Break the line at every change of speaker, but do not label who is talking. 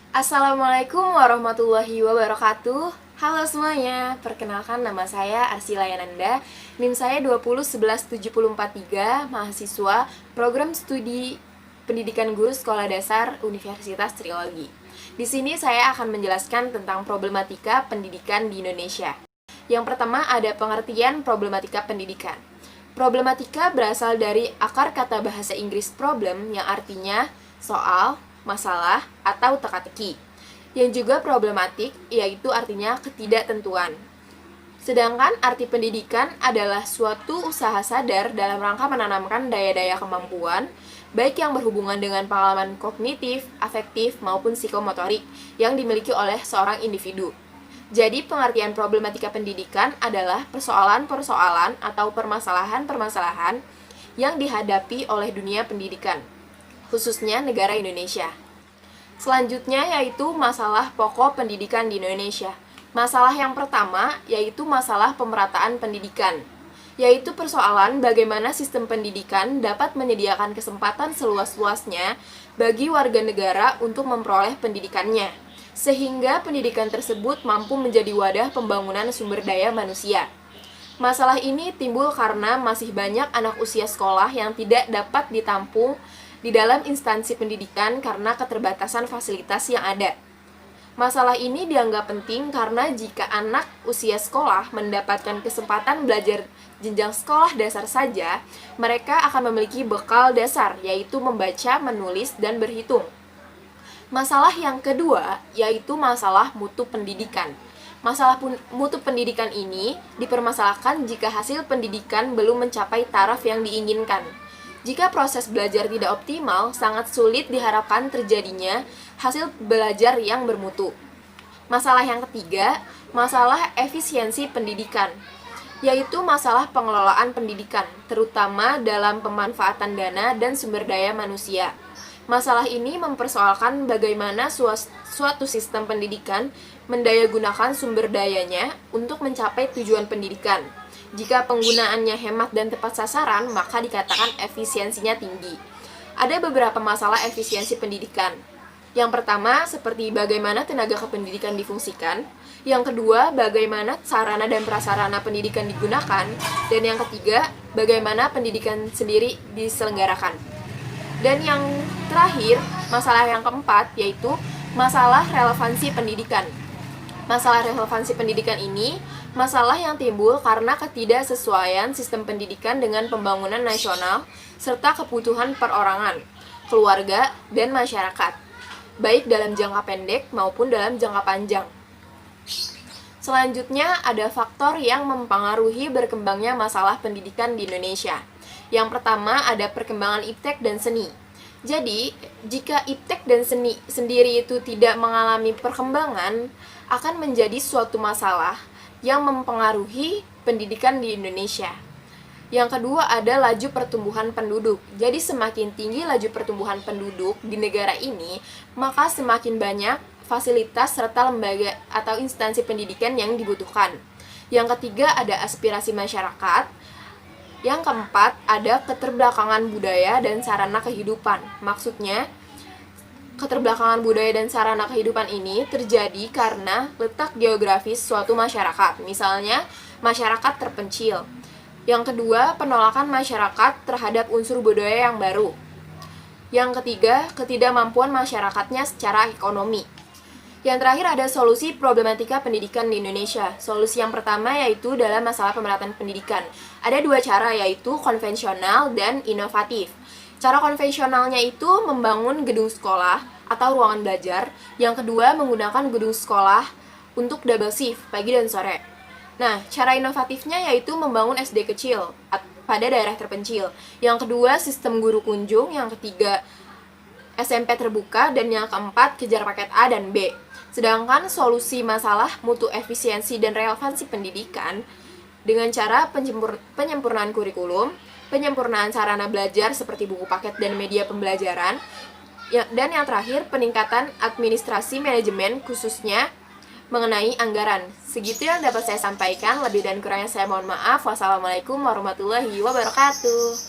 Assalamualaikum warahmatullahi wabarakatuh. Halo semuanya, perkenalkan nama saya Arsila Yananda. NIM saya 2011743, mahasiswa Program Studi Pendidikan Guru Sekolah Dasar Universitas Trilogi. Di sini saya akan menjelaskan tentang problematika pendidikan di Indonesia. Yang pertama ada pengertian problematika pendidikan. Problematika berasal dari akar kata bahasa Inggris problem yang artinya soal, masalah, atau teka-teki. Yang juga problematik, yaitu artinya ketidaktentuan. Sedangkan arti pendidikan adalah suatu usaha sadar dalam rangka menanamkan daya-daya kemampuan, baik yang berhubungan dengan pengalaman kognitif, afektif, maupun psikomotorik yang dimiliki oleh seorang individu. Jadi pengertian problematika pendidikan adalah persoalan-persoalan atau permasalahan-permasalahan yang dihadapi oleh dunia pendidikan, khususnya negara Indonesia. Selanjutnya yaitu masalah pokok pendidikan di Indonesia. Masalah yang pertama yaitu masalah pemerataan pendidikan, yaitu persoalan bagaimana sistem pendidikan dapat menyediakan kesempatan seluas-luasnya bagi warga negara untuk memperoleh pendidikannya, sehingga pendidikan tersebut mampu menjadi wadah pembangunan sumber daya manusia. Masalah ini timbul karena masih banyak anak usia sekolah yang tidak dapat ditampung di dalam instansi pendidikan karena keterbatasan fasilitas yang ada. Masalah ini dianggap penting karena jika anak usia sekolah mendapatkan kesempatan belajar jenjang sekolah dasar saja, mereka akan memiliki bekal dasar, yaitu membaca, menulis, dan berhitung. Masalah yang kedua yaitu masalah mutu pendidikan. Masalah mutu pendidikan ini dipermasalahkan jika hasil pendidikan belum mencapai taraf yang diinginkan. Jika proses belajar tidak optimal, sangat sulit diharapkan terjadinya hasil belajar yang bermutu. Masalah yang ketiga, masalah efisiensi pendidikan, yaitu masalah pengelolaan pendidikan, terutama dalam pemanfaatan dana dan sumber daya manusia. Masalah ini mempersoalkan bagaimana suatu sistem pendidikan mendayagunakan sumber dayanya untuk mencapai tujuan pendidikan. Jika penggunaannya hemat dan tepat sasaran, maka dikatakan efisiensinya tinggi. Ada beberapa masalah efisiensi pendidikan. Yang pertama, seperti bagaimana tenaga kependidikan difungsikan. Yang kedua, bagaimana sarana dan prasarana pendidikan digunakan. Dan yang ketiga, bagaimana pendidikan sendiri diselenggarakan. Dan yang terakhir, masalah yang keempat, yaitu masalah relevansi pendidikan. Masalah relevansi pendidikan ini masalah yang timbul karena ketidaksesuaian sistem pendidikan dengan pembangunan nasional serta kebutuhan perorangan, keluarga, dan masyarakat, baik dalam jangka pendek maupun dalam jangka panjang. Selanjutnya ada faktor yang mempengaruhi berkembangnya masalah pendidikan di Indonesia. Yang pertama ada perkembangan iptek dan seni. Jadi, jika iptek dan seni sendiri itu tidak mengalami perkembangan, akan menjadi suatu masalah yang mempengaruhi pendidikan di Indonesia. Yang kedua ada laju pertumbuhan penduduk. Jadi semakin tinggi laju pertumbuhan penduduk di negara ini, maka semakin banyak fasilitas serta lembaga atau instansi pendidikan yang dibutuhkan. Yang ketiga ada aspirasi masyarakat. Yang keempat ada keterbelakangan budaya dan sarana kehidupan. Maksudnya, keterbelakangan budaya dan sarana kehidupan ini terjadi karena letak geografis suatu masyarakat, misalnya masyarakat terpencil. Yang kedua, penolakan masyarakat terhadap unsur budaya yang baru. Yang ketiga, ketidakmampuan masyarakatnya secara ekonomi. Yang terakhir ada solusi problematika pendidikan di Indonesia. Solusi yang pertama yaitu dalam masalah pemerataan pendidikan. Ada dua cara, yaitu konvensional dan inovatif. Cara konvensionalnya itu membangun gedung sekolah atau ruangan belajar. Yang kedua, menggunakan gedung sekolah untuk double shift, pagi dan sore. Nah, cara inovatifnya yaitu membangun SD kecil pada daerah terpencil. Yang kedua, sistem guru kunjung. Yang ketiga, SMP terbuka. Dan yang keempat, kejar paket A dan B. Sedangkan solusi masalah mutu efisiensi dan relevansi pendidikan dengan cara penyempurnaan kurikulum, penyempurnaan sarana belajar seperti buku paket dan media pembelajaran, dan yang terakhir peningkatan administrasi manajemen khususnya mengenai anggaran. Segitu yang dapat saya sampaikan, lebih dan kurangnya saya mohon maaf. Wassalamualaikum warahmatullahi wabarakatuh.